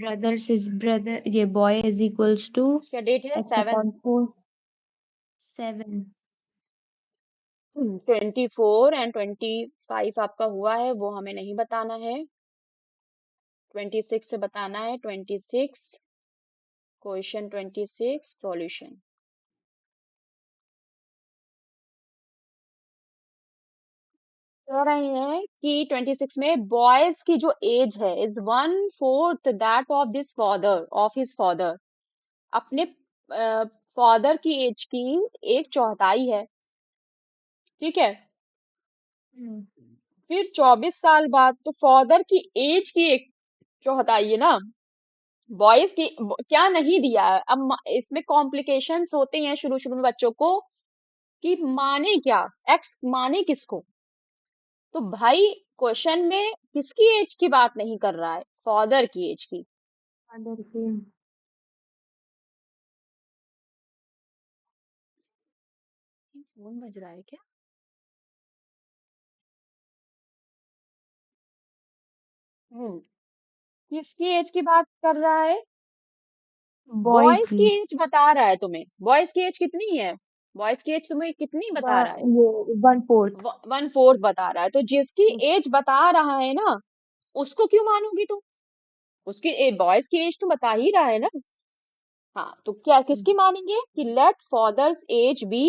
brothers is brother, ये boy is equals to क्या date है? x 7 upon 4 7 24 एंड 25 आपका हुआ है, वो हमें नहीं बताना है। 26 से बताना है। 26 क्वेश्चन 26 सॉल्यूशन। कह रहे हैं कि 26 में बॉयज की जो एज है is 1/4 that of this father of his father. अपने फादर की एज की 1/4 है। ठीक है। हम्म, फिर 24 साल बाद तो फादर की एज की 1/4 है ना। बॉयज की क्या नहीं दिया है। अब इसमें कॉम्प्लिकेशंस होते हैं शुरू शुरू में बच्चों को कि माने क्या, एक्स माने किसको। तो भाई क्वेश्चन में किसकी एज की बात नहीं कर रहा है, फादर की एज की। father की फोन बज रहा है क्या? हम्म किसकी एज की बात कर रहा है? boy बॉयज की की एज बता रहा है तुम्हें। बॉयज की एज कितनी है? बॉयज की एज तुम्हें कितनी बता रहा है? ये 1/4 1/4 बता रहा है। तो जिसकी एज बता रहा है ना, उसको क्यों मानोगी तुम? उसकी बॉयज की एज तो बता ही रहा है ना। हाँ, तो क्या किसकी मानेंगे कि let father's age be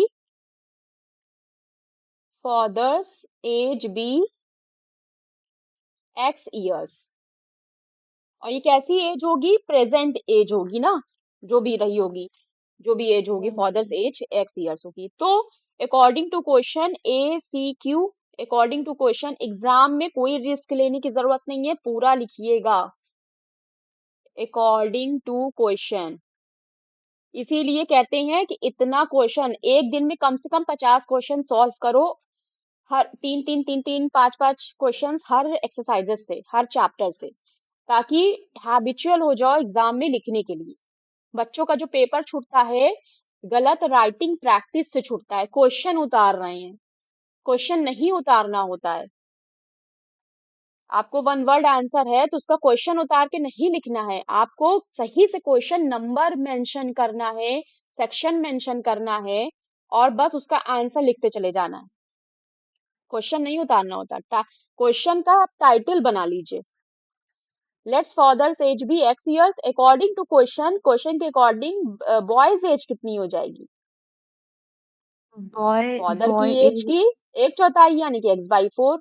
x years. और ये कैसी एज होगी? प्रेजेंट एज होगी ना, जो भी रही होगी, जो भी एज होगी फादर्स एज x इयर्स होगी। तो according to question ACQ, according to question, exam में कोई रिस्क लेने की जरूरत नहीं है, पूरा लिखिएगा अकॉर्डिंग टू क्वेश्चन। इसीलिए कहते हैं कि इतना क्वेश्चन एक दिन में कम से कम 50 क्वेश्चन सॉल्व करो। हर 3 3 3 3 5 5 क्वेश्चंस हर एक्सरसाइजेस से, हर चैप्टर से, ताकि हैबिचुअल हो जाओ एग्जाम में लिखने के लिए। बच्चों का जो पेपर छूटता है, गलत राइटिंग प्रैक्टिस से छूटता है। क्वेश्चन उतार रहे हैं, क्वेश्चन नहीं उतारना होता है। आपको 1 वर्ड आंसर है तो उसका क्वेश्चन उतार के नहीं लिखना है, आपको सही से क्वेश्चन नंबर मेंशन करना है, सेक्शन मेंशन करना है, और बस उसका आंसर लिखते चले जाना है। क्वेश्चन नहीं उतारना होता। क्वेश्चन का आप टाइटल बना लीजिए, let's father's age be x years according to question. Question के अकॉर्डिंग बॉयज एज कितनी हो जाएगी? फादर की boy एज is की 1/4 यानी कि x/4।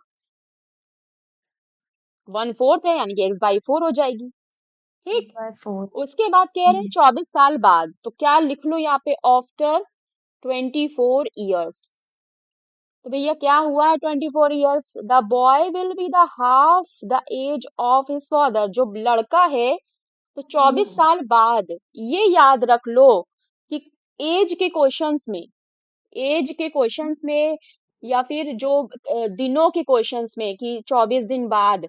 1/4 है यानी कि x/4 हो जाएगी। ठीक। 8/4 उसके बाद कह रहे हैं 24 साल बाद, तो क्या लिख लो यहाँ पे? After 24 years. तो भैया क्या हुआ है? 24 years the boy will be the half the age of his father. जो लड़का है, तो 24 साल बाद, ये याद रख लो कि एज के क्वेश्चंस में, एज के क्वेश्चंस में, या फिर जो दिनों के क्वेश्चंस में कि 24 दिन बाद,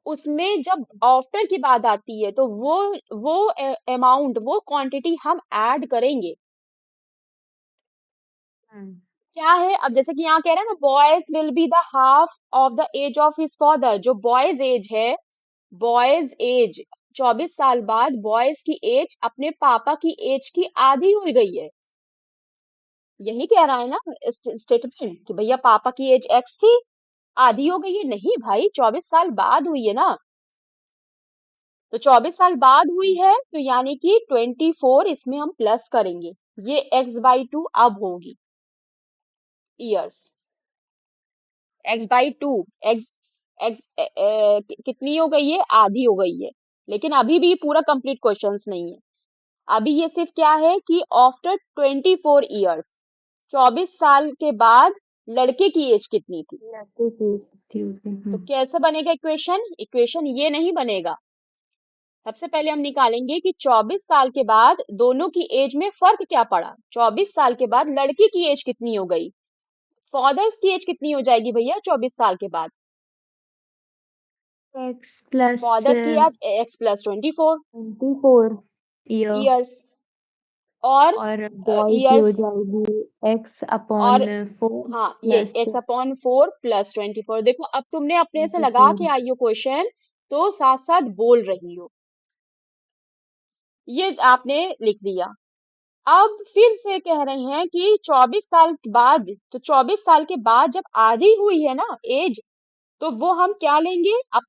उसमें जब आफ्टर की बात आती है तो वो अमाउंट, वो क्वांटिटी हम ऐड करेंगे। क्या है? अब जैसे कि यहाँ कह रहे हैं ना, boys will be the half of the age of his father. जो बॉयज एज है, बॉयज एज 24 साल बाद बॉयज की एज अपने पापा की एज की आधी हो गई है। यही कह रहा है ना स्टेटमेंट कि भैया पापा की एज x थी, आधी हो गई है। नहीं भाई, 24 साल बाद हुई है ना। तो 24 साल बाद हुई है, तो यानी कि 24 इसमें हम प्लस करेंगे। ये x/2 अब होगी इयर्स। x/2, x x कितनी हो गई है? आधी हो गई है। लेकिन अभी भी पूरा कंप्लीट क्वेश्चंस नहीं है। अभी ये सिर्फ क्या है कि आफ्टर 24 इयर्स, 24 साल के बाद लड़के की एज कितनी थी। लड़के की थी तो कैसे बनेगा इक्वेशन? इक्वेशन ये नहीं बनेगा। सबसे पहले हम निकालेंगे कि 24 साल के बाद दोनों की एज में फर्क क्या पड़ा। 24 साल के बाद लड़के की एज कितनी हो गई? फादर्स की एज कितनी हो जाएगी भैया 24 साल के बाद? x plus फादर्स की एज x + 24 24 ईयर इयर्स, और और बॉय की हो इयर्स, जाएगी x और अपॉन 4 हाँ, ये प्लस x/4 + 24। देखो अब तुमने अपने से लगा 24 के आई हो क्वेश्चन, तो साथ साथ बोल रही हो। ये आपने लिख दिया। अब फिर से कह रहे हैं कि 24 साल के बाद, तो 24 साल के बाद जब आधी हुई है ना एज, तो वो हम क्या लेंगे? अब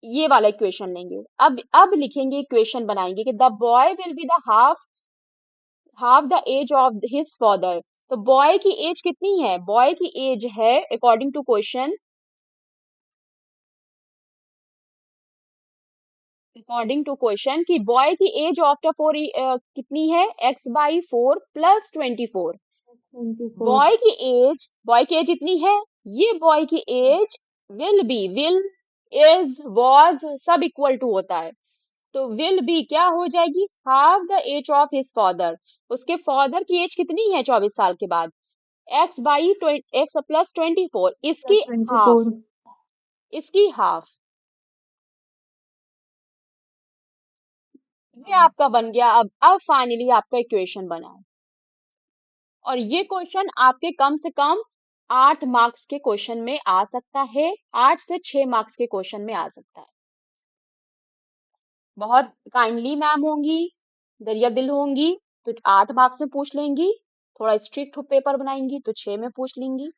ये वाला इक्वेशन लेंगे। अब लिखेंगे, इक्वेशन बनाएंगे कि the boy will be the half the age of his father. तो बॉय की एज कितनी है? बॉय की एज है अकॉर्डिंग टू क्वेश्चन कि बॉय की एज आफ्टर 4 कितनी है? x/4 + 24। 24। बॉय की एज इतनी है। ये बॉय की एज विल, इज, वॉज सब इक्वल टू होता है। तो विल बी क्या हो जाएगी? Half the age of his father. उसके फादर की एज कितनी है 24 साल के बाद? x/x + 24, Plus इसकी हाफ, 24। इसकी हाफ। ये आपका बन गया। अब फाइनली आपका इक्वेशन बना है। और ये क्वेश्चन आपके कम से कम 8 मार्क्स के क्वेश्चन में आ सकता है, 8 से 6 मार्क्स के क्वेश्चन में आ सकता है। बहुत काइंडली मैम होंगी, दरिया दिल होंगी, तो 8 मार्क्स में पूछ लेंगी। थोड़ा स्ट्रिक्ट पेपर बनाएंगी तो 6 में पूछ लेंगी।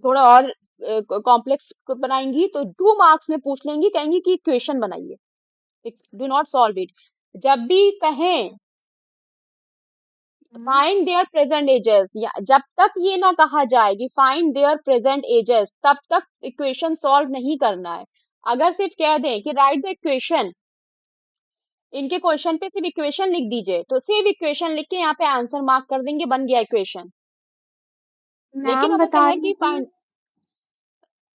थोड़ा और कॉम्प्लेक्स बनाएंगी तो 2 मार्क्स में पूछ लेंगी, कहेंगी कि इक्वेशन बनाइए, डू नॉट सॉल्व इट। जब भी कहें फाइंड देयर प्रेजेंट एजेस, या जब तक ये ना कहा जाए कि फाइंड देयर प्रेजेंट एजेस, तब तक इक्वेशन सॉल्व नहीं करना है। अगर सिर्फ कह दें कि राइट द इक्वेशन, इनके क्वेश्चन पे सिर्फ इक्वेशन लिख दीजिए, तो सिर्फ इक्वेशन लिख के यहाँ पे आंसर मार्क कर देंगे, बन गया इक्वेशन। लेकिन मैम अगर बता कहें रही कि थी फाइंड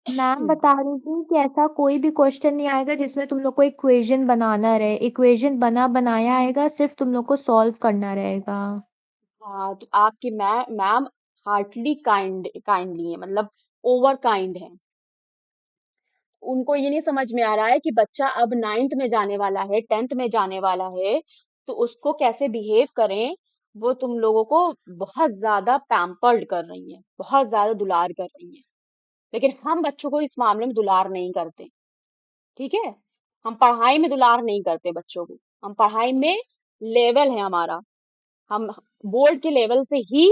मैम बता रही थी कि ऐसा कोई भी क्वेश्चन नहीं आएगा जिसमें तुम लोग को इक्वेशन बनाना रहे। इक्वेशन बना बनाया आएगा, सिर्फ तुम लोग को सॉल्व करना रहेगा। हाँ, तो आपकी मैम हार्टली काइंडली है, मतलब ओवर काइंड है। उनको ये नहीं समझ में आ रहा है कि बच्चा अब 9th में जाने वाला है, 10th में जाने वाला है, तो उसको कैसे बिहेव करें। वो तुम लोगों को बहुत ज्यादा पैम्पर्ड कर रही हैं, बहुत ज्यादा दुलार कर रही हैं। लेकिन हम बच्चों को इस मामले में दुलार नहीं करते। ठीक है, हम पढ़ाई में दुलार नहीं करते बच्चों को। हम पढ़ाई में लेवल है हमारा, हम बोर्ड के लेवल से ही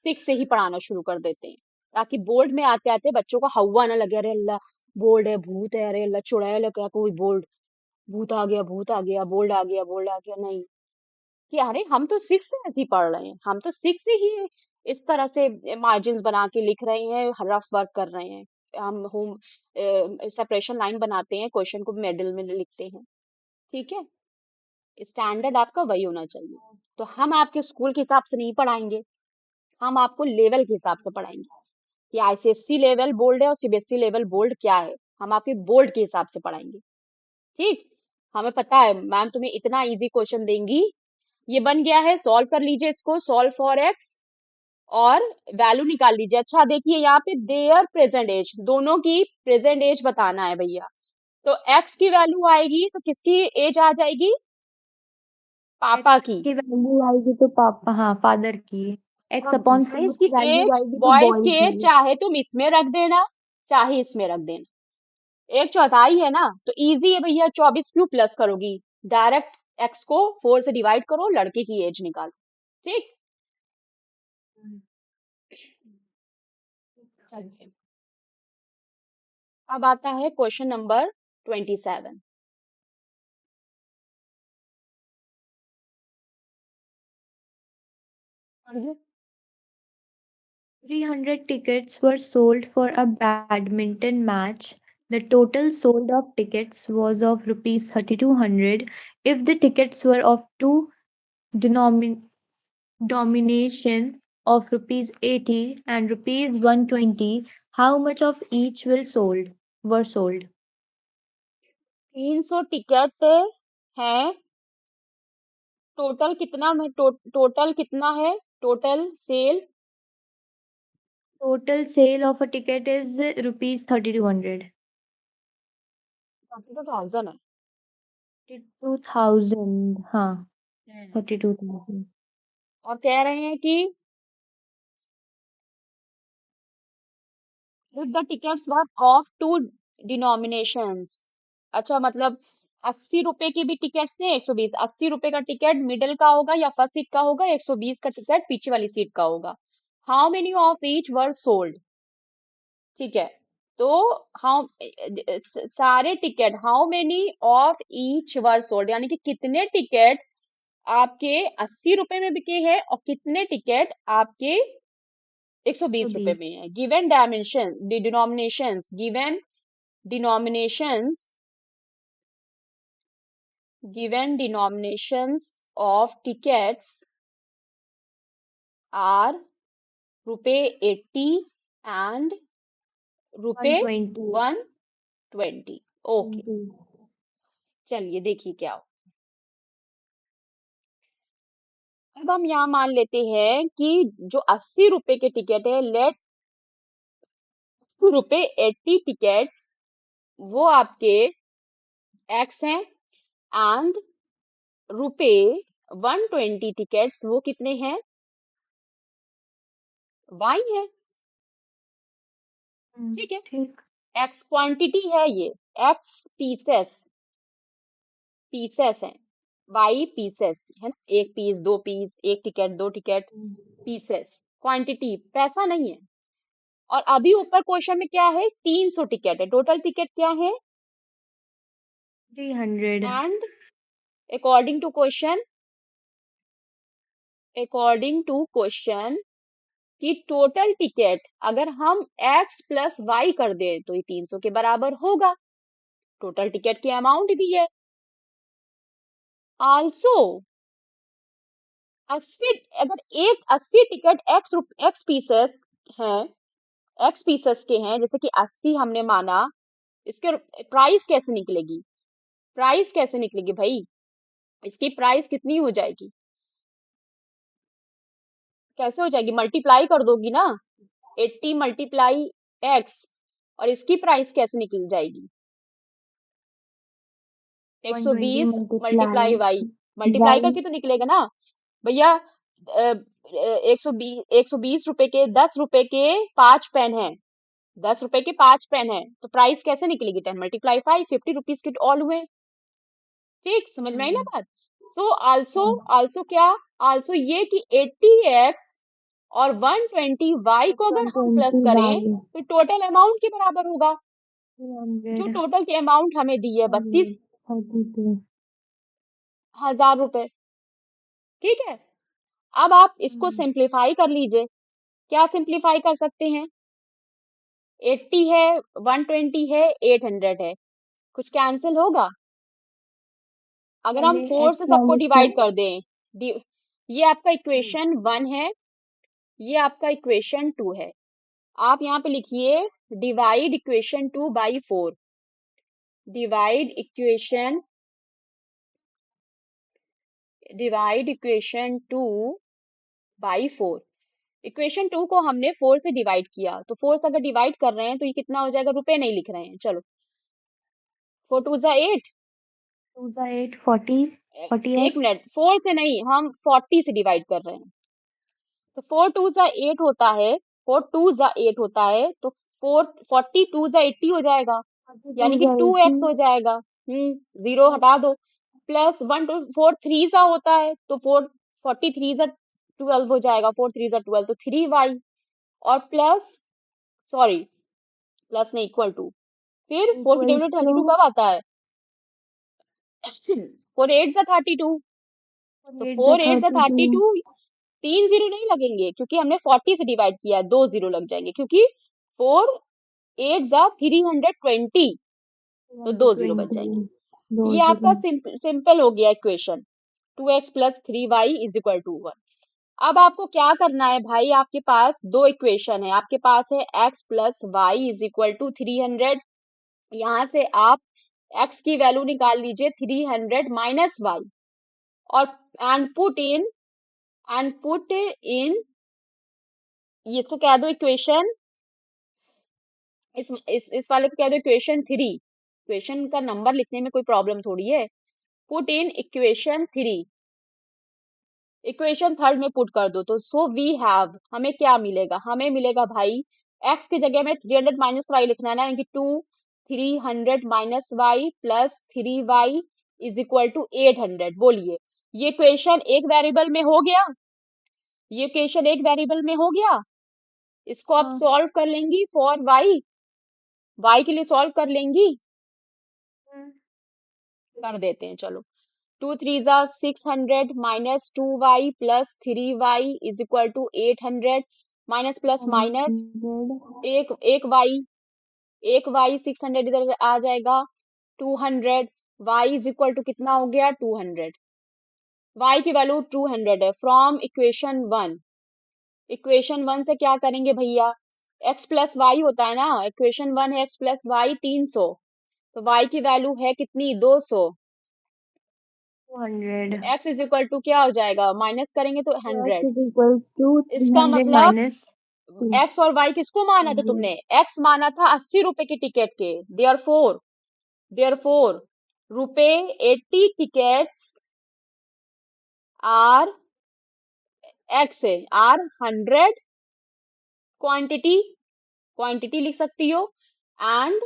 6 से ही पढ़ाना शुरू कर देते हैं, ताकि बोर्ड में आते आते बच्चों को हवा ना लगे, अरे अल्लाह बोर्ड है, भूत है, अरे अल्लाह चुड़ैल है क्या, कोई बोर्ड, भूत आ गया, भूत आ गया, बोल्ड आ गया, बोल्ड आ गया। नहीं, कि अरे हम तो 6 से ऐसे ही पढ़ रहे हैं, हम तो 6 से ही इस तरह से मार्जिन्स बना के लिख रहे हैं, रफ वर्क कर रहे हैं। हम होम सेपरेशन लाइन बनाते हैं, क्वेश्चन को मिडिल में लिखते हैं। ठीक है, स्टैंडर्ड आपका वही होना चाहिए। तो हम आपके स्कूल के हिसाब से नहीं पढ़ाएंगे, हम आपको लेवल के हिसाब से पढ़ाएंगे कि आईसीएससी लेवल बोर्ड है और सीबीएसई लेवल बोर्ड क्या है। हम आपके बोर्ड के हिसाब से पढ़ाएंगे। ठीक, हमें पता है मैम तुम्हें इतना इजी क्वेश्चन देंगी। ये बन गया है, सॉल्व कर लीजिए इसको, सॉल्व फॉर एक्स और वैल्यू निकाल लीजिए। अच्छा देखिए यहाँ पे देयर प्रेजेंट एज, दोनों की प्रेजेंट एज बताना है भैया। तो एक्स की वैल्यू आएगी तो किसकी एज आ जाएगी? पापा एक्स की। की वैल्यू आएगी तो पापा, हाँ, फादर की। एक्स और अपॉन सी बॉयज की की वैल्यू एज, आएगी तो बॉयज बॉय की एज की। चाहे तुम इसमें रख देना, चाहे इसमें रख देना, 1/4 है ना, तो इजी है भैया। 24 क्यों प्लस करोगी? डायरेक्ट एक्स को 4 से डिवाइड करो, लड़के की एज निकालो। ठीक, चलिए अब आता है question number 27। 300 tickets were sold for a badminton match. The total sold of tickets was of rupees 3200. If the tickets were of two denomin- domination of rupees 80 and rupees 120, how much of each will sold were sold? 300 ticket है, total कितना में total कितना है? Total sale Total sale of a ticket is rupees 3200. 32,000 है। 32,000, हाँ, हम्म। 32,000. और कह रहे हैं कि if the tickets were of two denominations, अच्छा मतलब 80 रुपए की भी टिकट से 120, 80 रुपए का टिकट मिडिल का होगा या फर्स्ट सीट का होगा, 120 का टिकट पीछे वाली सीट का होगा। How many of each were sold, ठीक है। तो हाउ सारे ticket, how many of each were sold, यानी कि कितने टिकट आपके 80 रुपए में बिके हैं और कितने टिकट आपके 120 रुपए 120। में है। Given dimension denominations, given denominations, given denominations of tickets are रुपए 80 and रुपए 120। 120। ओके, चलिए देखिए क्या हो। अब हम यहाँ मान लेते हैं कि जो 80 रुपए के टिकट है, लेट रुपए 80 टिकट्स वो आपके एक्स हैं, एंड रुपए 120 टिकट्स वो कितने हैं, वाई है, ठीक है। ठीक। एक्स क्वांटिटी है ये, एक्स पीसेस, पीसेस हैं, वाई पीसेस है ना, एक पीस, दो पीस, एक टिकट, दो टिकट, पीसेस, क्वांटिटी पैसा नहीं है। और अभी ऊपर क्वेश्चन में क्या है, 300 टिकट है, टोटल टिकट क्या है, 300। And according to question, according to question कि टोटल टिकट अगर हम x प्लस वाई कर दें तो ये 300 के बराबर होगा, टोटल टिकट की अमाउंट दी है। आल्सो 80, अगर एक 80 टिकट एक्स पीसेस हैं, एक्स पीसेस के हैं, जैसे कि 80 हमने माना, इसके प्राइस कैसे निकलेगी, प्राइस कैसे निकलेगी भाई, इसकी प्राइस कितनी हो जाएगी, कैसे हो जाएगी, मल्टीप्लाई कर दोगी ना, 80 मल्टीप्लाई एक्स, और इसकी प्राइस कैसे निकल जाएगी, 120 120 multiply multiply y, multiply by. करके तो निकलेगा ना भैया। 120 रुपए के 10 रुपए के 5 पेन है, 10 रुपए के 5 पेन है, तो प्राइस कैसे निकलेगी, 10 मल्टीप्लाई 5, 50 रुपीज के ऑल हुए, ठीक, समझ में आई ना बात। सो आल्सो, आल्सो क्या, आल्सो ये कि 80x और 120y को अगर हम प्लस 120 करें बाई तो टोटल अमाउंट के बराबर होगा, जो 300। टोटल की अमाउंट हमें दी है 132। 32,000 रुपए, ठीक है। अब आप इसको सिंप्लीफाई कर लीजिए, क्या सिंप्लीफाई कर सकते हैं, 80 है, 120 है, 800 है, कुछ कैंसिल होगा, अगर हम पहले 4 से एक्स सबको वाले को। डिवाइड कर दें, ये आपका इक्वेशन 1 है, ये आपका इक्वेशन 2 है, आप यहाँ पे लिखिए divide equation 2 by 4, divide equation, divide equation 2 by 4, equation 2 को हमने 4 से डिवाइड किया, तो 4 से अगर डिवाइड कर रहे हैं तो ये कितना हो जाएगा, रुपए नहीं लिख रहे हैं, चलो 4 टू जा 8, 2 जा 8, 40। एक 40x। मिनट, 4 से नहीं, हम 40 से डिवाइड कर रहे हैं, तो 4 टू जा 8 होता है, 4 टू जा 8 होता है, तो 42 जा 80 हो जाएगा, 42 यानी कि जा 80। 2x हो जाएगा, जीरो हटा दो, प्लस 1 टू 4 3 सा होता है, तो 43 जा 12 हो जाएगा, 4 3 जा 12, तो 3y, और प्लस, सॉरी प्लस नहीं, इक्वल टू, फिर 4 की इक्वल्स टेबल टू। 32 कब आता है, 4 8 जा 32, तो 8 जा 4 8 जा 32। 32, 3 जीरो नहीं लगेंगे क्योंकि हमने 40 से डिवाइड किया है, 2 जीरो लग जाएंगे, क्योंकि 4 8 जा 320, तो 2 जीरो बच 320। जाएंगे। 2 ये आपका 0। सिंपल हो गया equation, 2x plus 3y is equal to 1। अब आपको क्या करना है भाई, आपके पास दो इक्वेशन है, आपके पास है x plus y is equal to 300, यहाँ से आप x की वैल्यू निकाल लीजिए 300 माइनस वाई, और एंड पुट इन, इसको कह दो इक्वेशन, इस वाले को कह दो इक्वेशन 3, इक्वेशन का नंबर लिखने में कोई प्रॉब्लम थोड़ी है, put in equation 3, equation third में पुट कर दो, तो सो वी हैव, हमें क्या मिलेगा, हमें मिलेगा भाई, x की जगह में 300 माइनस वाई लिखना है ना, यानी कि 300 minus y plus 3y is equal to 800। बोलिए, ये क्वेश्चन एक वेरिएबल में हो गया? ये क्वेश्चन एक वेरिएबल में हो गया? इसको आप हाँ। सॉल्व कर लेंगी फॉर वाई? वाई के लिए सॉल्व कर लेंगी? हम्म, कर देते हैं, चलो। 2 3 ज़ा 600 minus 2y plus 3y is equal to 800। Minus plus minus, 100। एक एक y, एक y 600 इधर आ जाएगा, 200। y इज इक्वल टू कितना हो गया? 200। y की वैल्यू 200 है। From equation one, equation one से क्या करेंगे भैया? x प्लस वाई होता है ना, इक्वेशन वन है x प्लस वाई 300, तो y की वैल्यू है कितनी? 200। 200। तो x इज इक्वल टू क्या हो जाएगा? माइनस करेंगे तो x 100। Is equal to three इसका हंड्रेड मतलब माइनस x और y किसको माना था तुमने? x माना था 80 रुपए के टिकट के। देयर फोर रुपए 80 टिकट्स आर, x है आर 100 क्वांटिटी, क्वांटिटी लिख सकती हो, एंड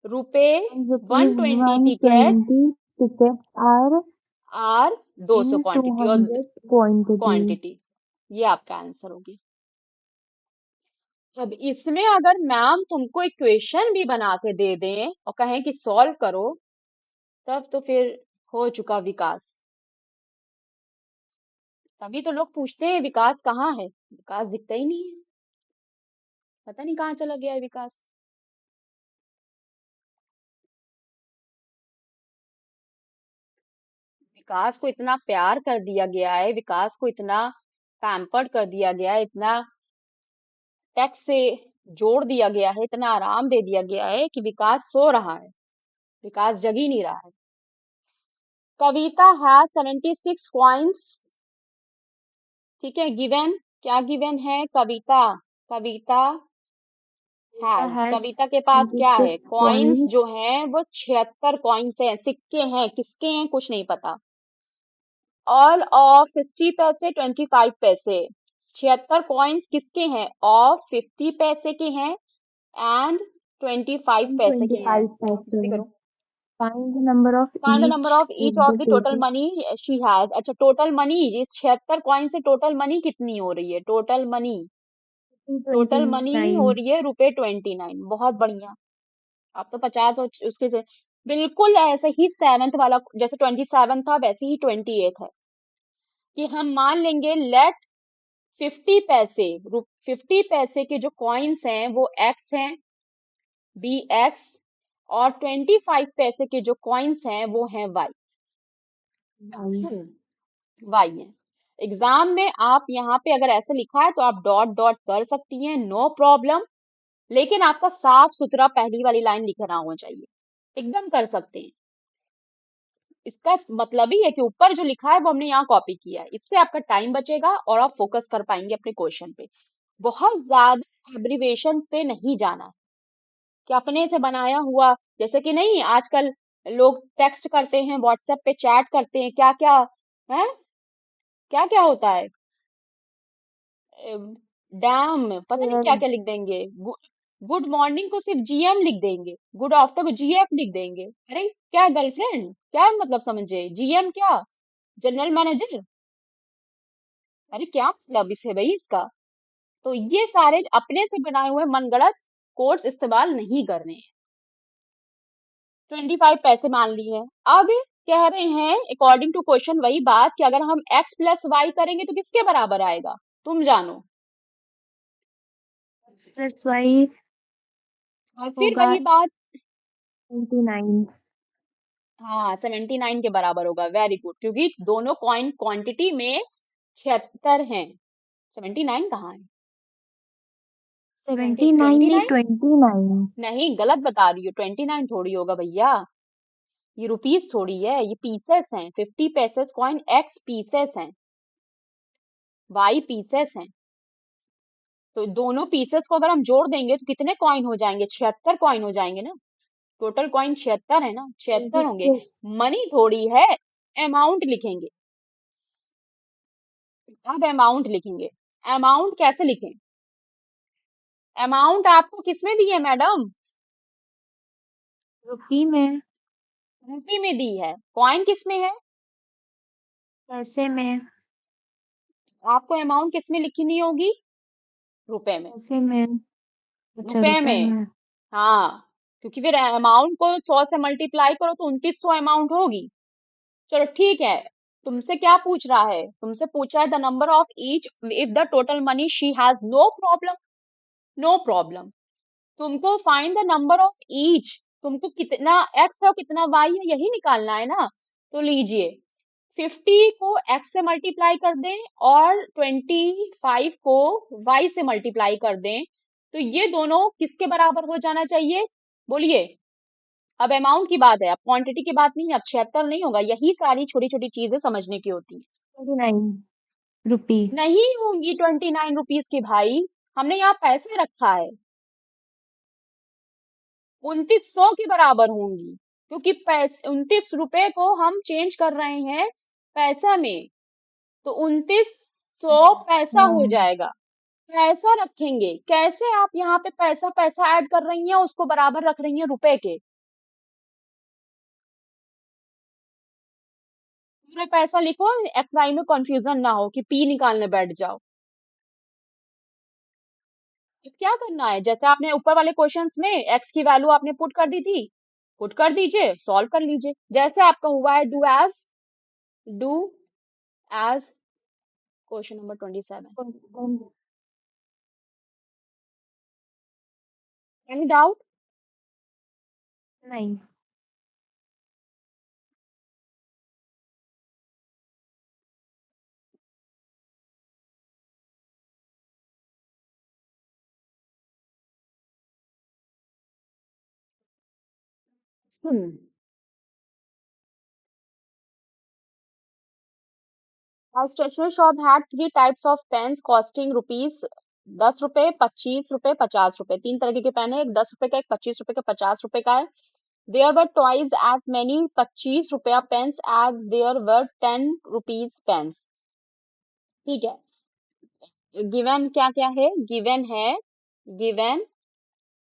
रुपए rupees 120 tickets 120 tickets are are 200 in quantity और 200 quantity. क्वांटिटी। ये आपका आंसर होगी। अब इसमें अगर मैम तुमको इक्वेशन भी बना के दे दें और कहें कि सॉल्व करो, तब तो फिर हो चुका विकास। तभी तो लोग पूछते हैं विकास कहाँ है? विकास दिखता ही नहीं है, पता नहीं कहाँ चला गया है विकास। विकास को इतना प्यार कर दिया गया है, विकास को इतना पैम्पर्ड कर दिया गया है, इतना टैक्स से जोड़ दिया गया है, इतना आराम दे दिया गया है कि विकास सो रहा है, विकास जग ही नहीं रहा है। कविता हैज 76 कॉइन्स। ठीक है, गिवन क्या गिवन है? कविता, कविता It हैज, has कविता के पास क्या है? 26 कॉइन्स coins. जो हैं वो 76 कॉइन्स हैं, सिक्के हैं, किसके हैं कुछ नहीं पता। ऑल ऑफ 50 पैसे 25 पैसे, 76 कॉइन्स किसके हैं? ऑफ 50 पैसे के हैं एंड 25 And पैसे के हैं। 25 जल्दी paise. करो। Find the number of find the number each of each with of the the total total. Money she has. अच्छा, टोटल मनी, इस 76 कॉइन से टोटल मनी कितनी हो रही है? टोटल मनी, टोटल मनी हो 29. रही है रुपए 29। बहुत बढ़िया। अब तो 50 और उसके से बिल्कुल ऐसे ही सेवंथ वाला, जैसे 27 था वैसे ही 28 है। कि हम मान लेंगे लेट 50 पैसे, 50 पैसे के जो कॉइन्स हैं वो x हैं, बी एक्स, और 25 पैसे के जो कॉइन्स हैं वो हैं y, Right. y है। एग्जाम में आप यहाँ पे अगर ऐसे लिखा है तो आप डॉट डॉट कर सकती हैं, नो प्रॉब्लम। लेकिन आपका साफ सुथरा पहली वाली लाइन लिखना होना चाहिए, एकदम कर सकते हैं। इसका मतलब ही है कि ऊपर जो लिखा है वो हमने यहाँ कॉपी किया है, इससे आपका टाइम बचेगा और आप फोकस कर पाएंगे अपने क्वेश्चन पे। बहुत ज्यादा एब्रिवेशन पे नहीं जाना है, कि अपने से बनाया हुआ, जैसे कि नहीं आजकल लोग टेक्स्ट करते हैं, व्हाट्सएप पे चैट करते हैं, क्या क्या है, क्या क्या होता है, डैम, पता नहीं क्या There, क्या लिख देंगे। गुड मॉर्निंग को सिर्फ जीएम लिख देंगे, गुड आफ्टर को जीएफ लिख देंगे। अरे क्या गर्लफ्रेंड, क्या मतलब समझे? जीएम क्या? General manager? अरे क्या मतलब इसे भाई इसका? तो ये सारे अपने से बनाए हुए मनगढ़ंत कोड्स इस्तेमाल नहीं करने हैं। 25 पैसे मान लिए हैं। अब कह रहे हैं अकॉर्डिंग टू क्वेश्चन वही बात कि अगर हम x प्लस वाई करेंगे तो किसके बराबर आएगा? तुम जानो। x plus y और फिर होगा वही बात, 29. हाँ 79 के बराबर होगा। वेरी गुड, क्योंकि दोनों कॉइन क्वांटिटी में 76 हैं। 79 कहाँ है? 79 नहीं, 29 29. नहीं, गलत बता रही हो, 29 थोड़ी होगा भैया, ये रुपीस थोड़ी है, ये पीसेस हैं। 50 पैसेस कॉइन एक्स पीसेस हैं, वाई पीसेस हैं। तो दोनों पीसेस को अगर हम जोड़ देंगे तो कितने कॉइन हो जाएंगे? 76 कॉइन हो जाएंगे ना। टोटल कॉइन 76 है ना, 76 होंगे। 26. मनी थोड़ी है, अमाउंट लिखेंगे। अब अमाउंट लिखेंगे। अमाउंट कैसे लिखें? अमाउंट आपको किसमें दी है मैडम? रुपी में. रुपये में दी है, कॉइन किस में है? पैसे में। आपको अमाउंट किस में लिखनी होगी? रुपए में। पैसे में। अच्छा, रुपए रुपए में। में। हाँ, क्योंकि फिर अमाउंट को 100 से मल्टीप्लाई करो तो 2900 अमाउंट होगी। चलो ठीक है। तुमसे क्या पूछ रहा है? तुमसे पूछा है the number of each if the total money she has, no problem. No problem. तुमको find the number of each, तुमको कितना एक्स है और कितना वाई है यही निकालना है ना। तो लीजिए, 50 को x से मल्टीप्लाई कर दें और 25 को y से मल्टीप्लाई कर दें, तो ये दोनों किसके बराबर हो जाना चाहिए? बोलिए। अब अमाउंट की बात है, अब क्वांटिटी की बात नहीं है, अब 76 नहीं होगा। यही सारी छोटी छोटी चीजें समझने की होती है। 29 रुपी। नहीं होंगी 29 रुपीज की भाई, हमने यहाँ पैसे रखा है। 2900 के बराबर होंगी, क्योंकि पैसे 29 रुपए को हम चेंज कर रहे हैं पैसा में, तो 2900 पैसा हो हाँ। जाएगा। पैसा रखेंगे कैसे? आप यहाँ पे पैसा पैसा ऐड कर रही हैं, उसको बराबर रख रही हैं रुपए के। पूरे पैसा लिखो, एक्स वाई में कंफ्यूजन ना हो कि पी निकालने बैठ जाओ। तो क्या करना है, जैसे आपने ऊपर वाले क्वेश्चंस में एक्स की वैल्यू आपने पुट कर दी थी, पुट कर दीजिए, सॉल्व कर लीजिए जैसे आपका हुआ है। Do as question number 27। Any doubt? नहीं। हम्म। A stationery shop had three types of pens costing rupees 10 रुपए, 25 रुपए, 50 रुपए। तीन तरह के पेन है, एक 10 रुपए का, एक 25 रुपए का, 50 रुपए का है। There were twice as many 25 रुपया pens as there were 10 rupees pens। ठीक है। गिवन क्या क्या है? गिवन है, गिवन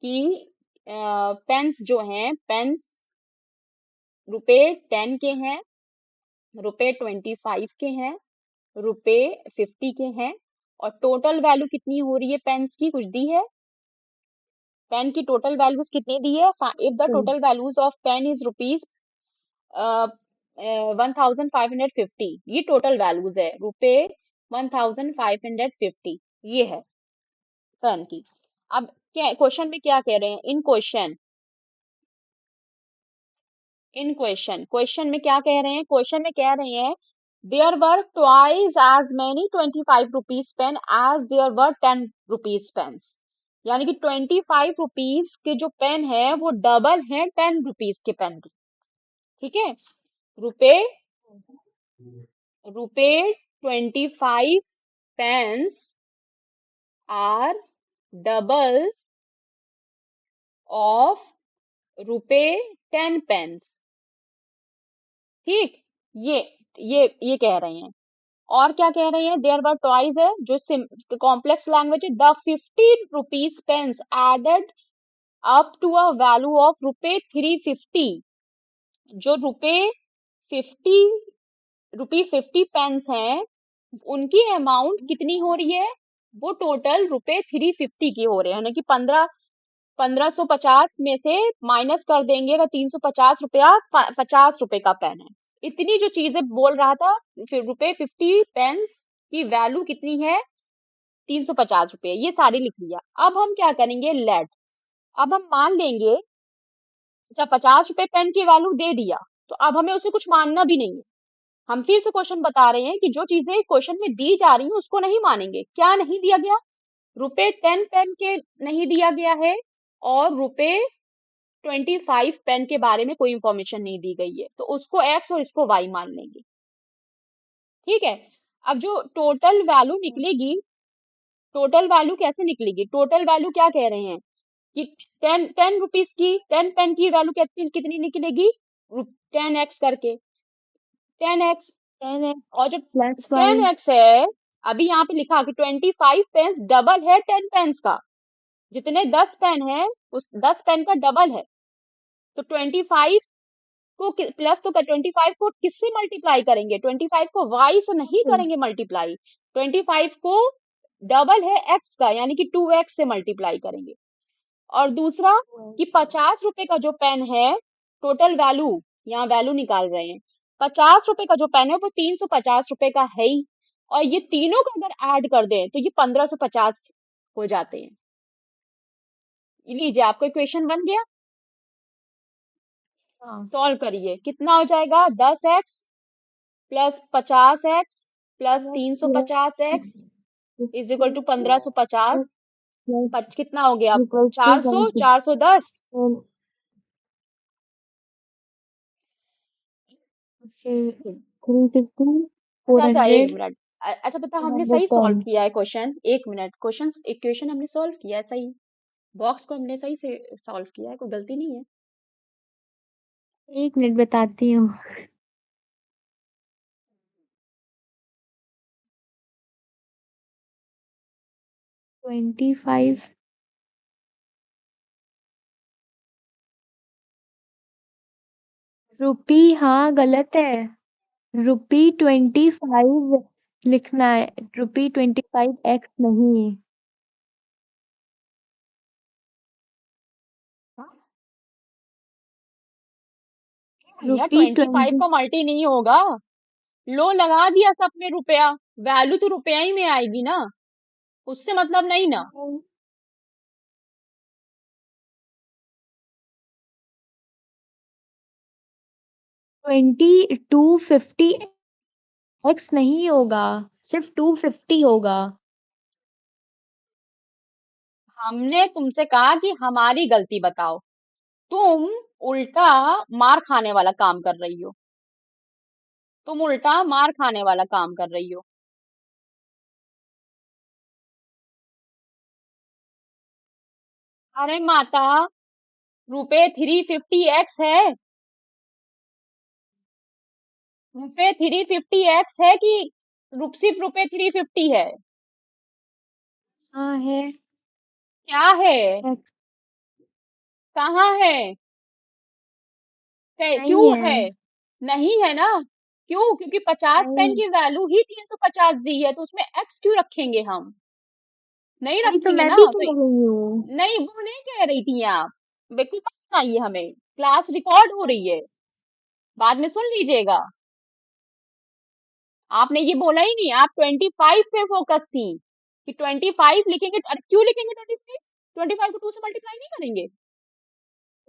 कि पेन्स जो हैं, पेन्स रुपए 10 के हैं, रुपए 25 के हैं, रुपए 50 के हैं, और टोटल वैल्यू कितनी हो रही है पेन्स की, कुछ दी है? पेन की टोटल वैल्यूज कितनी दी है? इफ द तो total values of pen is rupees 1550, ये टोटल वैल्यूज है, रुपए 1550, ये है पेन की। अब क्या क्वेश्चन में क्या कह रहे हैं? इन क्वेश्चन में क्या कह रहे हैं? क्वेश्चन में कह रहे हैं there were twice as many 25 rupees pen as there were 10 rupees pens. यानी कि 25 रुपीज के जो पेन है वो डबल है 10 रुपीज के पेन की। ठीक है। रुपए रुपए 25 पेन्स आर डबल ऑफ रुपए 10 पेन्स। ठीक। ये ये कह रहे हैं। और क्या कह रहे हैं? देयर वर टॉयज है, जो कॉम्प्लेक्स लैंग्वेज है। The 50 rupees pens added up to a value of रुपए 350। जो रुपी 50 पेन्स हैं, उनकी अमाउंट कितनी हो रही है? वो टोटल रुपए 350 की हो रहे हैं, यानी कि 1550 में से माइनस कर देंगे अगर 350 रुपया, 50 रुपए का पेन है। इतनी जो चीजें बोल रहा था, फिर रुपए 50 पेन्स की वैल्यू कितनी है? 350 रुपये, ये सारी लिख लिया। अब हम क्या करेंगे? लेट, अब हम मान लेंगे, अच्छा 50 रुपए पेन की वैल्यू दे दिया, तो अब हमें उसे कुछ मानना भी नहीं है। हम फिर से क्वेश्चन बता रहे हैं कि जो चीजें क्वेश्चन में दी जा रही हैं उसको नहीं मानेंगे। क्या नहीं दिया गया? रुपए 10 पेन के नहीं दिया गया है, और रुपए 25 पेन के बारे में कोई इंफॉर्मेशन नहीं दी गई है, तो उसको एक्स और इसको वाई मान लेंगे। ठीक है। अब जो टोटल वैल्यू निकलेगी, टोटल वैल्यू कैसे निकलेगी? टोटल वैल्यू क्या कह रहे हैं कि 10 रुपीज की, 10 पेन की वैल्यू कितनी कितनी निकलेगी? 10x करके, 10x। 10x और जो प्लस टेन वाई। एक्स है, अभी यहाँ पे लिखा कि 25 पेन्स डबल है 10 पेन्स का। जितने 10 पेन है, उस 10 पेन का डबल है। तो 25 को प्लस तो 25 को किससे मल्टीप्लाई करेंगे? 25 को y से नहीं करेंगे मल्टीप्लाई, 25 को डबल है x का यानी कि 2x से मल्टीप्लाई करेंगे। और दूसरा कि 50 रुपए का जो पेन है, टोटल वैल्यू, यहाँ वैल्यू निकाल रहे हैं, 50 रुपए का जो पेन है वो 350 रुपए का है ही, और ये तीनों को अगर ऐड कर दें तो ये 1550 हो जाते हैं। ये लीजिए आपका इक्वेशन बन गया। हाँ। सॉल्व करिए, कितना हो जाएगा? 10x plus 50x plus 350x is equal to 1550। कितना हो गया? Equals to 400, 410। 350, अच्छा अच्छा, एक 400, मिनट। अच्छा बता, हमने सही सॉल्व 210। किया है क्वेश्चन? एक मिनट, क्वेश्चन इक्वेशन हमने सॉल्व किया है सही, बॉक्स को हमने सही से सॉल्व किया है, कोई गलती नहीं है। 1 मिनट बताती हूँ। 25 रुपी, हाँ गलत है। ₹25 लिखना है, ₹25 नहीं। हाँ? भैया रुपी 25 ट्वेंटी का मल्टी नहीं होगा। लो लगा दिया सब में रुपया, वैल्यू तो रुपया ही में आएगी ना, उससे मतलब नहीं ना। 250x नहीं होगा, सिर्फ 250 होगा। हमने तुमसे कहा कि हमारी गलती बताओ, तुम उल्टा मार खाने वाला काम कर रही हो, तुम उल्टा मार खाने वाला काम कर रही हो। अरे माता, रुपए 350x है, रुपए 350x है कि सिर्फ रुपए 350 है? हाँ है। क्या है? x कहाँ है? नहीं क्यों है। है? नहीं है ना? क्यों? क्योंकि 50 पेन नहीं, की वैल्यू ही 350 दी है, तो उसमें एक्स क्यों रखेंगे हम? नहीं वही तो रखेंगे मैं ना भी तो। कह रही हूँ। नहीं, वो नहीं कह रही थी आप, बिल्कुल बात सुनाइए, हमें क्लास रिकॉर्ड हो रही है, बाद में सुन लीजिएगा। आपने ये बोला ही नहीं, आप 25 पे फोकस थी कि 25 लिखेंगे। अरे क्यों लिखेंगे 25? 25 को 2 से मल्टीप्लाई नहीं करेंगे?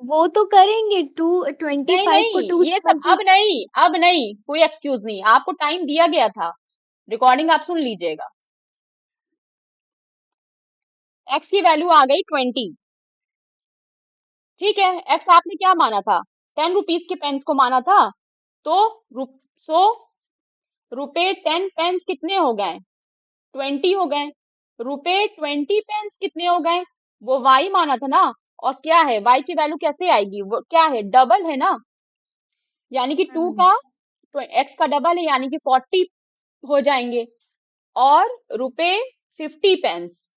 वो तो करेंगे, टू ट्वेंटी नहीं फाइव को नहीं, 2 ये से सब मल्टी। अब नहीं, अब नहीं, कोई एक्सक्यूज नहीं, आपको टाइम दिया गया था, रिकॉर्डिंग आप सुन लीजिएगा। एक्स की वैल्यू आ गई 20। ठीक है, एक्स आपने क्या माना था? 10 रुपीज के पेन्स को माना था, तो सो रुपए 10 पेन्स कितने हो गए? 20 हो गए। रुपए 20 पेन्स कितने हो गए? वो वाई माना था ना। और क्या है, वाई की वैल्यू कैसे आएगी? वो क्या है, डबल है ना, यानी कि टू हम्म। का तो एक्स का डबल है, यानी कि 40 हो जाएंगे। और रुपए 50 पेन्स,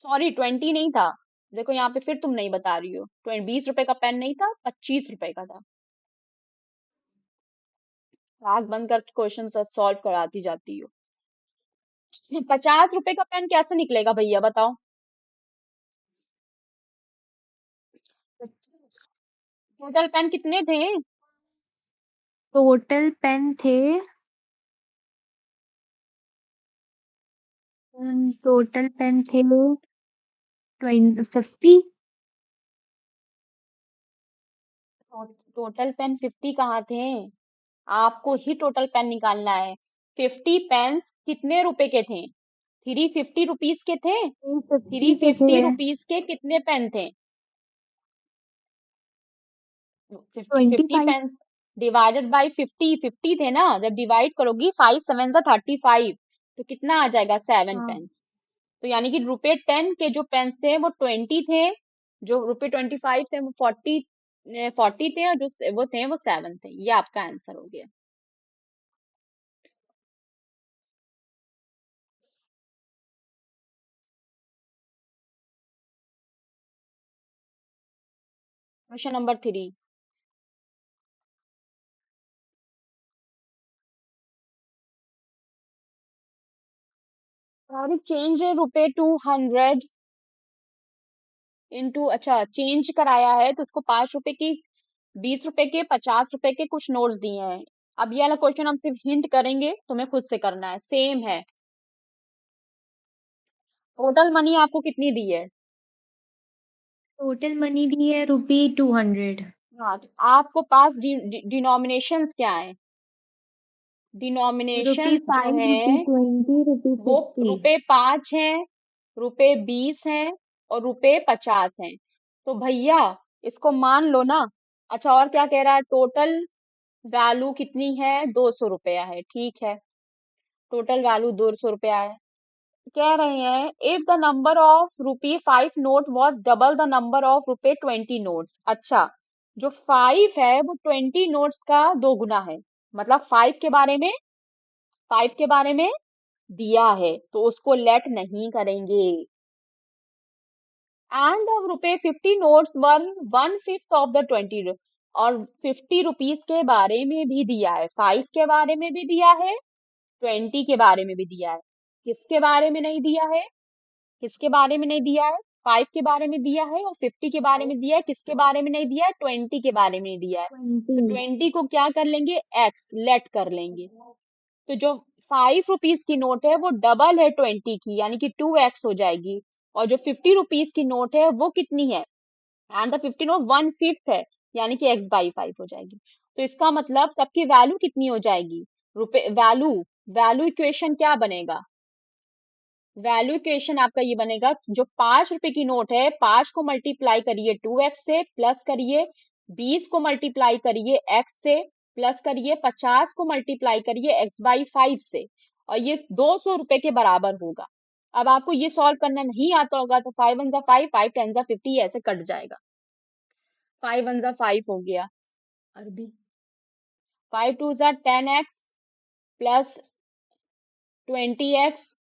सॉरी 20 नहीं था, देखो यहाँ पे फिर तुम नहीं बता रही हो, 20 रुपए का पेन नहीं था, 25 रुपए का था। आंख बंद करके क्वेश्चन सॉल्व कराती जाती हो। 50 रुपए का पेन कैसे निकलेगा भैया बताओ? टोटल पेन कितने थे? टोटल पेन थे, टोटल पेन थे 50। टोटल पेन 50 कहाँ थे? आपको ही टोटल पेन निकालना है। 50 पेन्स कितने रुपए के थे? 350 रुपीज के थे। थ्री 350 के फिफ्टी थे। रुपीज के कितने पेन थे? 50 25। पेन्स डिवाइडेड बाई 50 थे ना, जब डिवाइड करोगी 5 7 35, तो कितना आ जाएगा? 7 पेन्स। तो यानी कि रुपए 10 के जो पेन्स थे वो 20 थे, जो रुपए 25 थे वो 40 थे, और जो वो थे वो 7 थे। ये आपका आंसर हो गया। Question number 3। और चेंज ₹200 इंटू, अच्छा चेंज कराया है तो उसको 5 रुपए की, 20 रुपए के, 50 रुपए के कुछ नोट्स दिए हैं। अब ये वाला क्वेश्चन हम सिर्फ हिंट करेंगे, तुम्हें खुद से करना है, सेम है। टोटल मनी आपको कितनी दी है? टोटल मनी दी है ₹200। हाँ, तो आपको पास डिनोमिनेशंस क्या है? डिनोमिनेशंस जो ₹5, है ₹20, वो ₹50। ₹5 हैं, ₹20 हैं और ₹50 हैं। तो भैया इसको मान लो ना। अच्छा, और क्या कह रहा है? टोटल वैल्यू कितनी है? ₹200 है, ठीक है। टोटल वैल्यू ₹200 है। कह रहे हैं if the number of ₹5 note was double the number of ₹20 notes. अच्छा, जो 5 है वो 20 नोट्स का 2 गुना है। मतलब 5 के बारे में दिया है तो उसको लेट नहीं करेंगे। And ₹50 notes one 1/5 of the 20। और ₹50 के बारे में भी दिया है, 5 के बारे में भी दिया है, 20 के बारे में भी दिया है। किसके बारे में नहीं दिया है? किसके बारे में नहीं दिया है? 5 के बारे में दिया है और 50 के बारे में दिया है। किसके बारे में नहीं दिया है? 20 के बारे में नहीं दिया है। तो 20। 20 को क्या कर लेंगे? एक्स लेट कर लेंगे। तो जो ₹5 की नोट है वो डबल है 20 की, यानी कि 2x हो जाएगी। और जो ₹50 की नोट है वो कितनी है? एंड द 50 नोट 1/5 है, यानी कि x/5 हो जाएगी। तो इसका मतलब सबकी वैल्यू कितनी हो जाएगी? रुपए वैल्यू, वैल्यू इक्वेशन क्या बनेगा? वैल्यू इक्वेशन आपका ये बनेगा, जो ₹5 की नोट है, 5 को मल्टीप्लाई करिए 2x से, प्लस करिए 20 को मल्टीप्लाई करिए x से, प्लस करिए 50 को मल्टीप्लाई करिए x/5 से, और ये ₹200 के बराबर होगा। अब आपको ये सॉल्व करना नहीं आता होगा तो 5 1 5, 5 10 50 ऐसे कट जाएगा। 5 1 5 हो गया, अरबी 5 2 10x plus 20x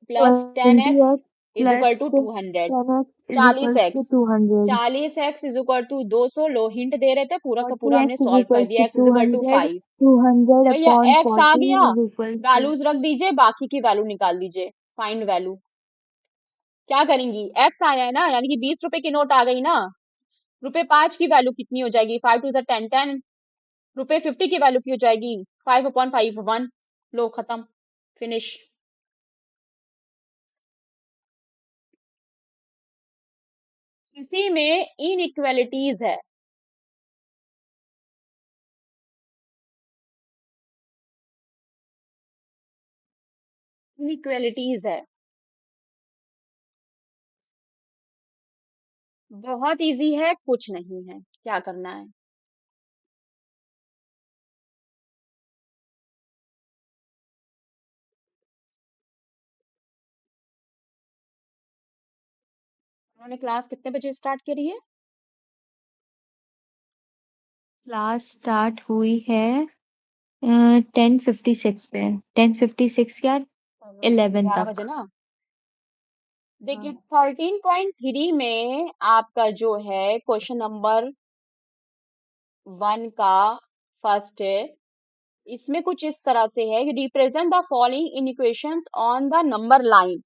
plus 10x 20x is equal plus to 200। 10x is चालीस equal to x 200। 40x is equal to 200। लो हिंट दे रहे थे, पूरा का पूरा हमने 40x इज सॉल्व कर इक्वल दिया। To x is equal to 200। 5। 200 भैया अपॉन एक्स आ 40 गया, इज इक्वल टू। वैल्यूज रख दीजिए, बाकी की वैल्यू निकाल दीजिए। फाइंड वैल्यू क्या करेंगी? एक्स आया है ना, यानी कि ₹20 की नोट आ गई ना। ₹5 की वैल्यू कितनी हो जाएगी? 5 2 10 10। ₹50 की वैल्यू की हो जाएगी? 5/5 1। लो खत्म, फिनिश। इसी में इनइक्वालिटीज है। इनइक्वालिटीज है, बहुत इजी है, कुछ नहीं है, क्या करना है? उन्होंने क्लास कितने बजे स्टार्ट करी है? क्लास स्टार्ट हुई है 10:56 पे। 10:56 क्या, चलो 11 11 बजे तक। ना। देखिए हाँ। 13.3 में आपका जो है क्वेश्चन नंबर 1 का फर्स्ट है। इसमें कुछ इस तरह से है कि represent the following in equations on the number line.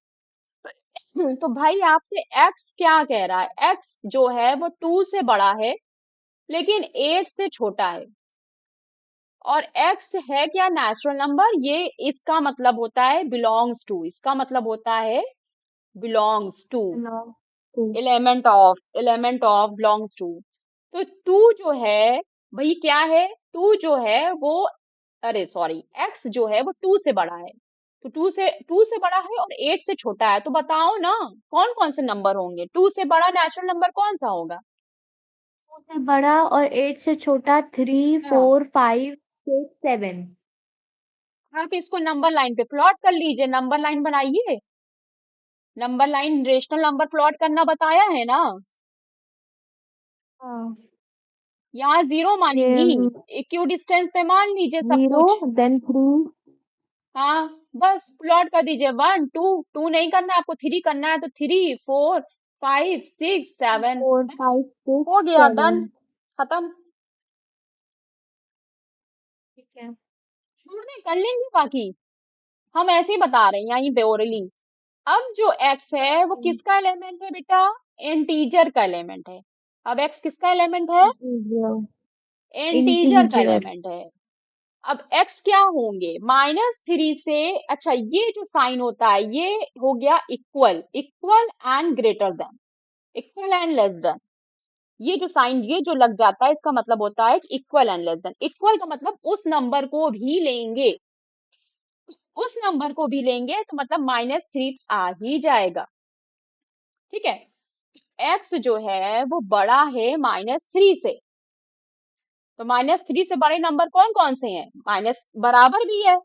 तो भाई आपसे x क्या कह रहा है? x जो है वो 2 से बड़ा है लेकिन 8 से छोटा है। और x है क्या? Natural number. ये इसका मतलब होता है बिलोंग्स टू, इसका मतलब होता है belongs to, belong to। Element of belongs to. तो 2 जो है, भाई क्या है? 2 जो है वो, अरे सॉरी, x जो है वो 2 से बड़ा है। तो 2 से बड़ा है और 8 से छोटा है, तो बताओ ना कौन कौन से नंबर होंगे? 2 से बड़ा नेचुरल नंबर कौन सा होगा? 2 से बड़ा और 8 से छोटा 3, हाँ, 4, 5, 6, 7। आप इसको नंबर लाइन पे प्लॉट कर लीजिए, नंबर लाइन बनाइए। Number line rational number plot करना बताया है ना। हाँ। यहाँ जीरो ये मानेंगी, इक्यू डिस्टेंस पे मान लीजिए सब 0, कुछ। देन 3, हाँ, बस प्लॉट कर दीजिए। 1 2, 2 नहीं करना है आपको, 3 करना है तो 3 4 5 6 7। 4, बस 5, 6, हो गया, डन। 7। खत्म। ठीक है। छोड़ दें, कर लेंगे बाकी। हम ऐसे ही बता रहे हैं यहीं पे ओरली। अब जो x है वो हम्म, किसका एलिमेंट है बेटा? इंटीजर का एलिमेंट है। अब x किसका एलिमेंट है? इंटीजर। इंटीजर का इंटीजर। एलिमेंट है। अब x क्या होंगे? -3 से, अच्छा ये जो साइन होता है ये हो गया equal, equal and greater than, equal and less than. ये जो साइन ये जो लग जाता है इसका मतलब होता है equal and less than. Equal का मतलब उस नंबर को भी लेंगे, उस नंबर को भी लेंगे तो मतलब -3 आ ही जाएगा। ठीक है। x जो है वो बड़ा है -3 से, तो -3 से बड़े नंबर कौन कौन से हैं? माइनस बराबर भी है,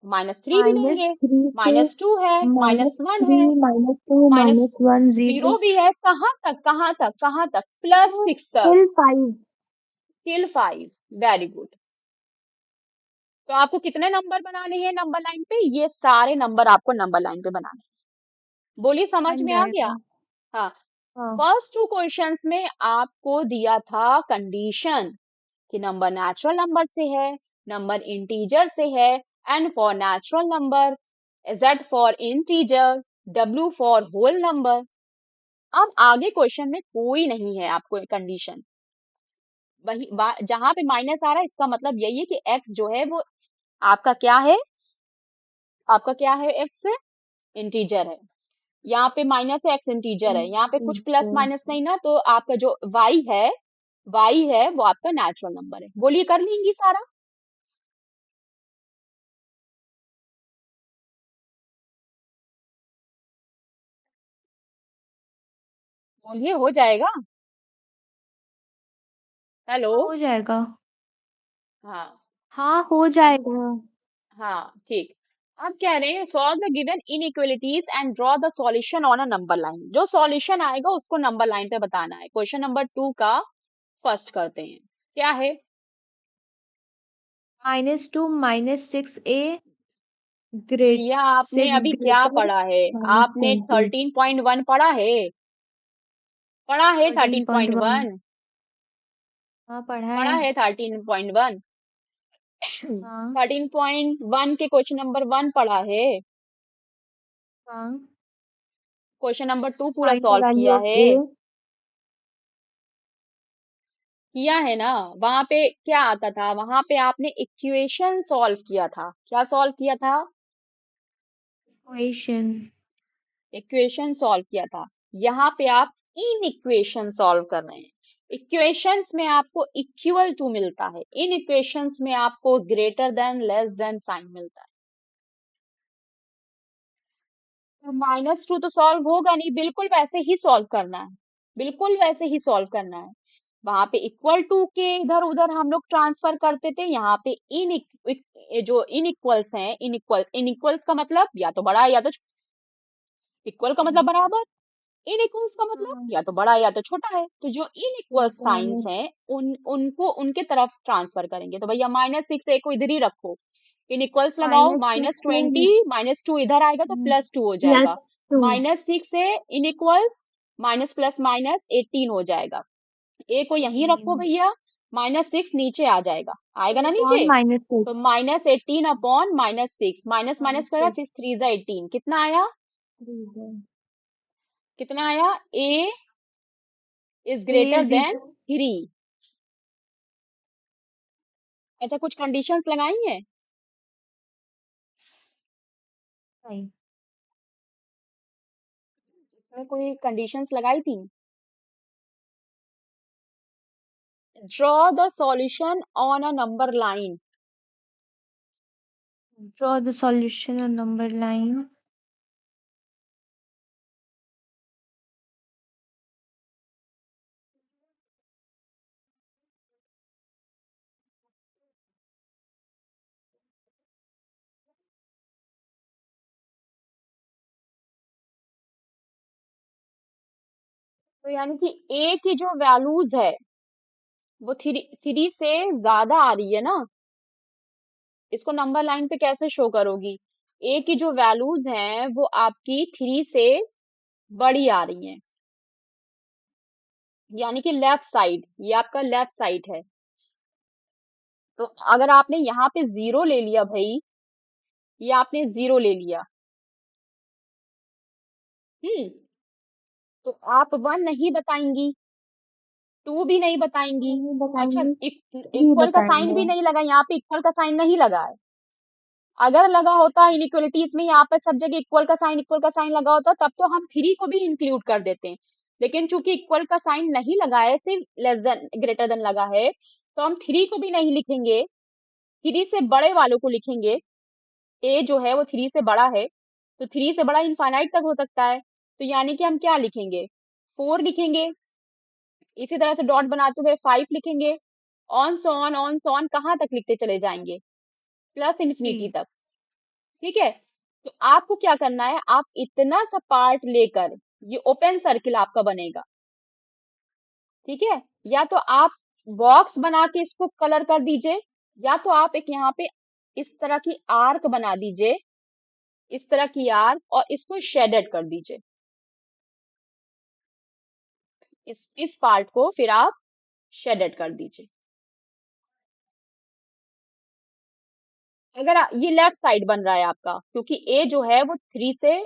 -3 भी लेंगे, -3 से -2 है, -1 -3, है, -2, माइनस -1, 0। जीरो भी है। कहाँ तक, कहाँ तक, कहाँ तक? +6 तक, टिल 5। टिल 5। Very good. तो आपको कितने नंबर बनाने हैं नंबर लाइन पे? ये सारे नंबर आपको नंबर लाइन पे बनाने हैं। बोलिए, समझ बन में आ गया? जाएगा। हाँ। हाँ। फर्स्ट टू क्वेश्चंस में आपको दिया था कंडीशन कि नंबर नेचुरल नंबर से है, नंबर इंटीजर से है, N for natural number, Z for integer, W for whole number. अब आगे क्वेश्चन में कोई नहीं है आपको कंडीशन। वही जहां पे माइनस आ रहा है इसका मतलब यही है कि एक्स जो है वो आपका क्या है? आपका क्या है? एक्स इंटीजर है। यहाँ पे माइनस है, एक्स इंटीजर है, यहाँ पे कुछ प्लस इंटीजर। माइनस नहीं ना, तो आपका जो वाई है वो आपका नेचुरल नंबर है। बोलिए, कर लेंगी सारा? बोलिए, हो जाएगा? हेलो। हो जाएगा। हाँ। हाँ, हो अब जाएगा। हाँ ठीक। अब कह रहे हैं solve the given inequalities and draw the solution on a number line. जो सॉल्यूशन आएगा उसको नंबर लाइन पे बताना है। क्वेश्चन नंबर 2 का फर्स्ट करते हैं। क्या है? -2, -6a, ग्रेट भैया आपने 6 अभी क्या ग्रेटर पढ़ा है? आपने -20। 13.1 पढ़ा है? पढ़ा है 13.1। 13.1? हाँ, पढ़ा पढ़ा है। है 13.1? हाँ। 13.1 के क्वेश्चन नंबर 1 पढ़ा है? हाँ। क्वेश्चन नंबर 2 पूरा फाइंड द सॉल्व वैल्यू किया ऑफ है? ए। किया है ना? वहां पे क्या आता था? वहां पे आपने इक्वेशन सॉल्व किया था। क्या सॉल्व किया था? इक्वेशन। इक्वेशन सॉल्व किया था। यहाँ पे आप इन इक्वेशन सॉल्व कर रहे हैं। इक्वेशंस में आपको इक्वल टू मिलता है, इन इक्वेशंस में आपको greater than less than sign मिलता है। तो -2 तो सॉल्व होगा नहीं, बिल्कुल वैसे ही सॉल्व करना है, बिल्कुल वैसे ही सॉल्व करना है। वहां पे इक्वल टू के इधर उधर हम लोग ट्रांसफर करते थे, यहाँ पे जो इनइक्वल्स हैं, इनइक्वल्स का मतलब या तो बड़ा है या तो इक्वल का मतलब बराबर, इनइक्वल्स का मतलब हाँ, या तो बड़ा है या तो छोटा है। तो जो इनइक्वल छोटा साइंस है। हैं उनको उनके तरफ ट्रांसफर करेंगे। तो भैया -6 को इधर ही रखो, इनइक्वल्स लगाओ, -6 -20, -2 इधर आएगा तो +2 हो जाएगा। +2। -6 से इनइक्वल्स माइनस प्लस माइनस 18 हो जाएगा। ए को यहीं रखो भैया, -6 नीचे आ जाएगा, आएगा ना अपॉन नीचे? -6। तो -18 अपॉन -6, माइनस माइनस करेगा, -6। 6 3 18, कितना आया? कितना आया? A is A greater is than equal. 3। अच्छा, कुछ कंडीशंस लगाई हैं? नहीं। इसमें कोई कंडीशंस लगाई थी? Draw the solution on a number line. Draw the solution on number line। तो यानी कि ए की जो वैल्यूज है वो 3 से ज्यादा आ रही है ना? इसको नंबर लाइन पे कैसे शो करोगी? ए की जो वैल्यूज हैं वो आपकी 3 से बड़ी आ रही हैं। यानी कि लेफ्ट साइड, ये आपका लेफ्ट साइड है। तो अगर आपने यहाँ पे जीरो ले लिया भाई, ये आपने जीरो ले लिया, हम्म, तो आप वन नहीं बताएंगी, टू भी नहीं बताएंगी। नहीं अच्छा, बताएंगे, थ्री इक्वल का साइन भी बताएंगे। नहीं लगा, यहाँ पे इक्वल का साइन नहीं लगा है। अगर लगा होता इनइक्वलिटीज में यहाँ पे सब जगह इक्वल का साइन लगा होता, तब तो हम थ्री को भी इंक्लूड कर देते हैं। लेकिन चूंकि इक्वल का साइन नहीं लगा है, सिर्फ लेस देन ग्रेटर देन लगा है, तो हम थ्री को भी नहीं लिखेंगे, थ्री से बड़े वालों को लिखेंगे। ए जो है वो थ्री से बड़ा है, तो थ्री से बड़ा इनफाइनाइट तक हो सकता है, तो यानी कि हम क्या लिखेंगे, फोर लिखेंगे। इसी तरह से डॉट बनाते हुए फाइव लिखेंगे। ऑन सो ऑन कहाँ तक लिखते चले जाएंगे, प्लस थ्री। इन्फिनिटी तक। ठीक है, तो आपको क्या करना है, आप इतना सा पार्ट लेकर, ये ओपन सर्किल आपका बनेगा। ठीक है, या तो आप बॉक्स बना के इसको कलर कर दीजिए, या तो आप एक यहाँ पे इस तरह की आर्क बना दीजिए, इस तरह की आर्क, और इसको शेडेड कर दीजिए। इस पार्ट को फिर आप शेडेड कर दीजिए। अगर ये लेफ्ट साइड बन रहा है आपका, क्योंकि ए जो है वो थ्री से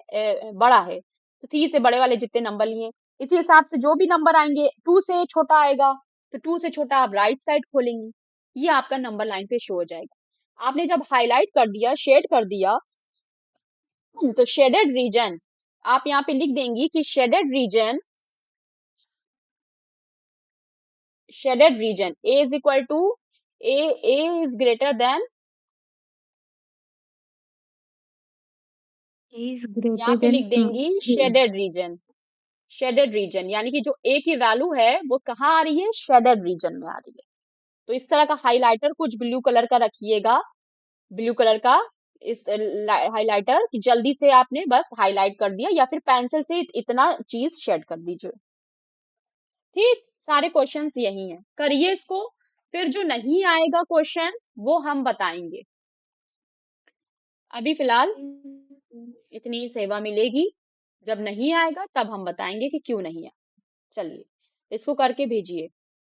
बड़ा है, तो थ्री से बड़े वाले जितने नंबर लिए, इसी हिसाब से जो भी नंबर आएंगे टू से छोटा आएगा, तो टू से छोटा आप राइट साइड खोलेंगी, ये आपका नंबर लाइन पे शो हो जाएगा। आपने जब हाईलाइट कर दिया, शेड कर दिया, तो शेडेड रीजन आप यहाँ पे लिख देंगी कि shaded region A is equal to A is greater than, is यहाँ ग्रेटर पे देन लिख देंगी three. Shaded region. Shaded region यानी कि जो ए की वैल्यू है वो कहाँ आ रही है, शेडेड रीजन में आ रही है। तो इस तरह का हाइलाइटर कुछ ब्लू कलर का रखिएगा, ब्लू कलर का इस हाइलाइटर कि जल्दी से आपने बस हाईलाइट कर दिया, या फिर पेंसिल से इतना चीज शेड कर दीजिए। ठीक, सारे क्वेश्चंस यही हैं, करिए इसको। फिर जो नहीं आएगा क्वेश्चन वो हम बताएंगे। अभी फिलहाल इतनी ही सेवा मिलेगी, जब नहीं आएगा तब हम बताएंगे कि क्यों नहीं आया। चलिए, इसको करके भेजिए।